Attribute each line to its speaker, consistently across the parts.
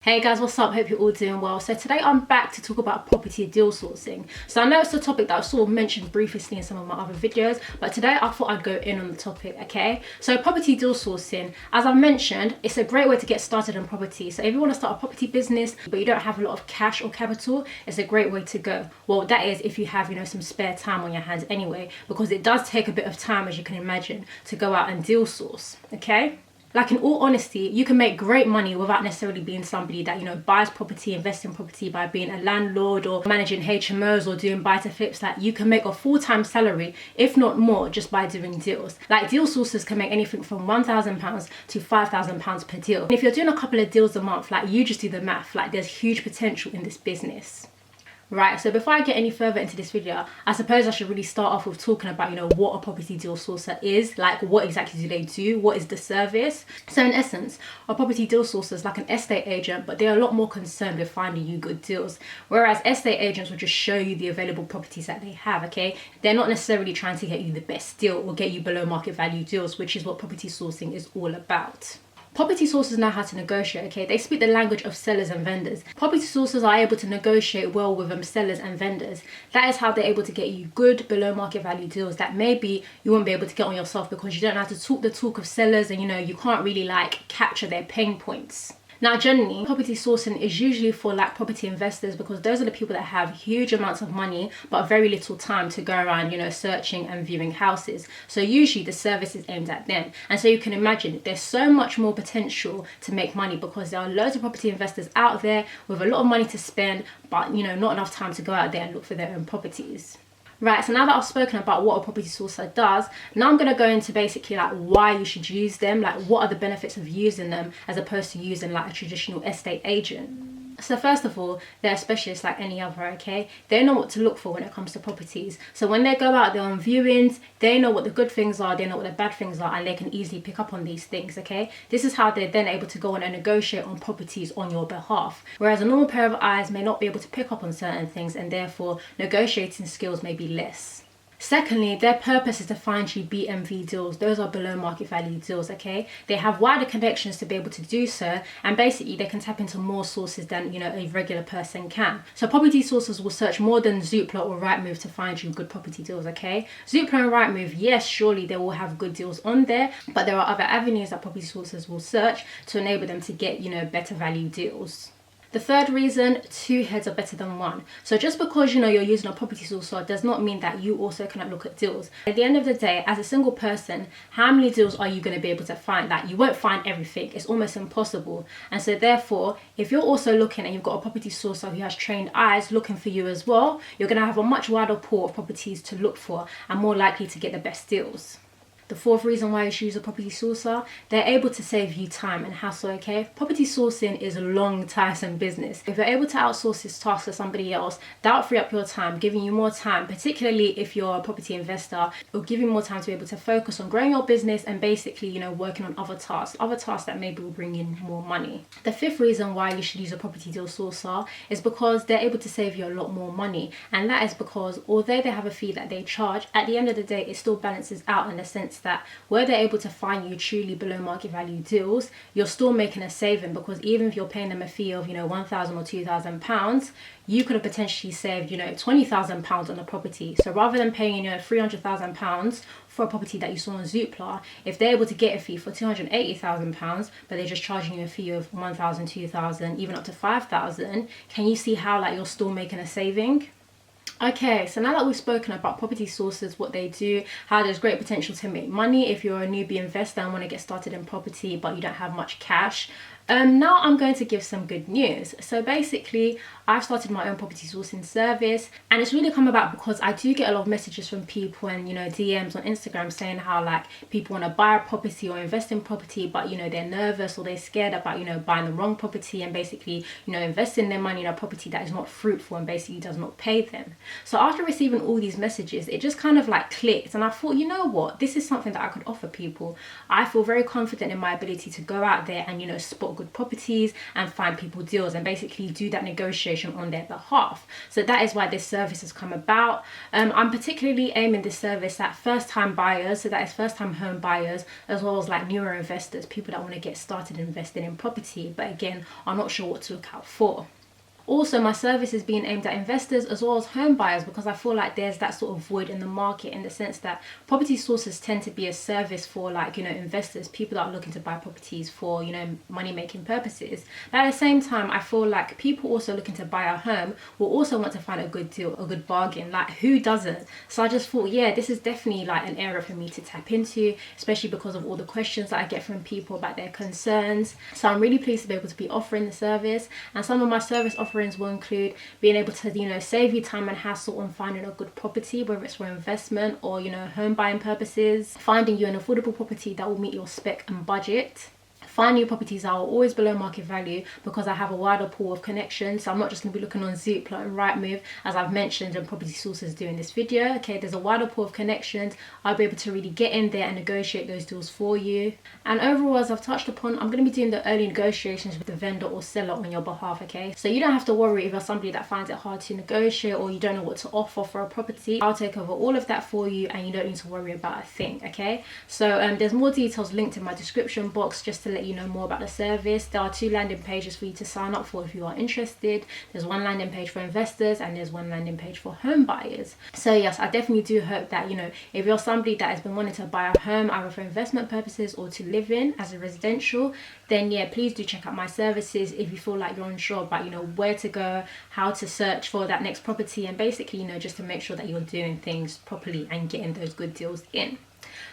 Speaker 1: Hey guys, what's up? Hope you're all doing well. So today I'm back to talk about property deal sourcing. So I know it's a topic that I sort of mentioned briefly in some of my other videos, but today I thought I'd go in on the topic, okay? So property deal sourcing, as I mentioned, it's a great way to get started in property. So if you want to start a property business, but you don't have a lot of cash or capital, it's a great way to go. Well, that is if you have, some spare time on your hands anyway, because it does take a bit of time, as you can imagine, to go out and deal source, okay? Like, in all honesty, you can make great money without necessarily being somebody that, buys property, invests in property by being a landlord or managing HMOs or doing buy to flips. Like, you can make a full-time salary, if not more, just by doing deals. Like, deal sources can make anything from £1,000 to £5,000 per deal. And if you're doing a couple of deals a month, like, you just do the math. Like, there's huge potential in this business. Right, so before I get any further into this video, I suppose I should really start off with talking about, what a property deal sourcer is. Like, what exactly do they do? What is the service? So in essence, a property deal sourcer is like an estate agent, but they're a lot more concerned with finding you good deals. Whereas estate agents will just show you the available properties that they have, okay? They're not necessarily trying to get you the best deal or get you below market value deals, which is what property sourcing is all about. Property sources know how to negotiate, okay? They speak the language of sellers and vendors. Property sources are able to negotiate well with sellers and vendors. That is how they're able to get you good below market value deals that maybe you won't be able to get on yourself because you don't know how to talk the talk of sellers and, you can't really capture their pain points. Now, generally, property sourcing is usually for property investors because those are the people that have huge amounts of money but very little time to go around, searching and viewing houses. So usually the service is aimed at them. And so you can imagine there's so much more potential to make money because there are loads of property investors out there with a lot of money to spend, but, not enough time to go out there and look for their own properties. Right, so now that I've spoken about what a property sourcer does, now I'm going to go into basically why you should use them, what are the benefits of using them as opposed to using a traditional estate agent. So first of all, they're specialists like any other, okay? They know what to look for when it comes to properties. So when they go out there on viewings, they know what the good things are, they know what the bad things are, and they can easily pick up on these things, okay? This is how they're then able to go on and negotiate on properties on your behalf. Whereas a normal pair of eyes may not be able to pick up on certain things, and therefore negotiating skills may be less. Secondly, their purpose is to find you BMV deals. Those are below market value deals, okay? They have wider connections to be able to do so, and basically they can tap into more sources than, a regular person can. So property sources will search more than Zoopla or Rightmove to find you good property deals, okay? Zoopla and Rightmove, yes, surely they will have good deals on there, but there are other avenues that property sources will search to enable them to get, better value deals. The third reason, two heads are better than one. So just because you're using a property sourcer does not mean that you also cannot look at deals. At the end of the day, as a single person, how many deals are you going to be able to find? You won't find everything. It's almost impossible. And so therefore, if you're also looking and you've got a property sourcer who has trained eyes looking for you as well, you're going to have a much wider pool of properties to look for and more likely to get the best deals. The fourth reason why you should use a property sourcer, they're able to save you time and hassle, okay? Property sourcing is a long, tiresome business. If you're able to outsource this task to somebody else, that will free up your time, giving you more time, particularly if you're a property investor. It'll give you more time to be able to focus on growing your business and basically, working on other tasks that maybe will bring in more money. The fifth reason why you should use a property deal sourcer is because they're able to save you a lot more money. And that is because although they have a fee that they charge, at the end of the day, it still balances out in the sense that where they're able to find you truly below market value deals, you're still making a saving because even if you're paying them a fee of £1,000 or £2,000, you could have potentially saved £20,000 on a property. So rather than paying £300,000 for a property that you saw on Zoopla, if they're able to get a fee for £280,000 but they're just charging you a fee of £1,000, £2,000, even up to £5,000, can you see how you're still making a saving? Okay, so now that we've spoken about property sources, what they do, how there's great potential to make money if you're a newbie investor and want to get started in property but you don't have much cash, now I'm going to give some good news. So basically, I've started my own property sourcing service, and it's really come about because I do get a lot of messages from people and DMs on Instagram saying how people want to buy a property or invest in property, but they're nervous or they're scared about buying the wrong property and basically investing their money in a property that is not fruitful and basically does not pay them. So after receiving all these messages, it just kind of clicked, and I thought, you know what, this is something that I could offer people. I feel very confident in my ability to go out there and spot good properties and find people deals and basically do that negotiation on their behalf. So that is why this service has come about. I'm particularly aiming this service at first-time buyers, so that is first-time home buyers, as well as like newer investors, people that want to get started investing in property, but again, are not sure what to look out for. Also, my service is being aimed at investors as well as home buyers, because I feel like there's that sort of void in the market, in the sense that property sources tend to be a service for like, you know, investors, people that are looking to buy properties for, you know, money making purposes. But at the same time, I feel like people also looking to buy a home will also want to find a good deal, a good bargain. Like, who doesn't? So I just thought, yeah, this is definitely like an area for me to tap into, especially because of all the questions that I get from people about their concerns. So I'm really pleased to be able to be offering the service, and some of my service offerings will include being able to, you know, save you time and hassle on finding a good property, whether it's for investment or, you know, home buying purposes, finding you an affordable property that will meet your spec and budget. Find new properties that are always below market value, because I have a wider pool of connections. So I'm not just going to be looking on Zoopla and Rightmove, as I've mentioned, and property sources do in this video. Okay, there's a wider pool of connections. I'll be able to really get in there and negotiate those deals for you. And overall, as I've touched upon, I'm going to be doing the early negotiations with the vendor or seller on your behalf. Okay, so you don't have to worry if you're somebody that finds it hard to negotiate or you don't know what to offer for a property. I'll take over all of that for you, and you don't need to worry about a thing. Okay, so there's more details linked in my description box, just to let you know more about the service. There are 2 landing pages for you to sign up for if you are interested. There's one landing page for investors and there's one landing page for home buyers. So yes, I definitely do hope that, you know, if you're somebody that has been wanting to buy a home either for investment purposes or to live in as a residential, then yeah, please do check out my services if you feel like you're unsure about, you know, where to go, how to search for that next property, and basically, you know, just to make sure that you're doing things properly and getting those good deals in.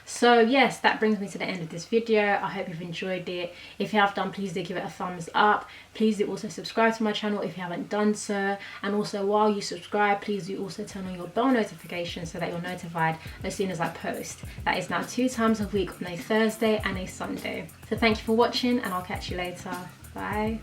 Speaker 1: So yes, that brings me to the end of this video. I hope you've enjoyed it. If you have done, please do give it a thumbs up. Please do also subscribe to my channel if you haven't done so, and also while you subscribe, please do also turn on your bell notifications so that you're notified as soon as I post. That is now 2 times a week, on a Thursday and a Sunday. So thank you for watching, and I'll catch you later. Bye.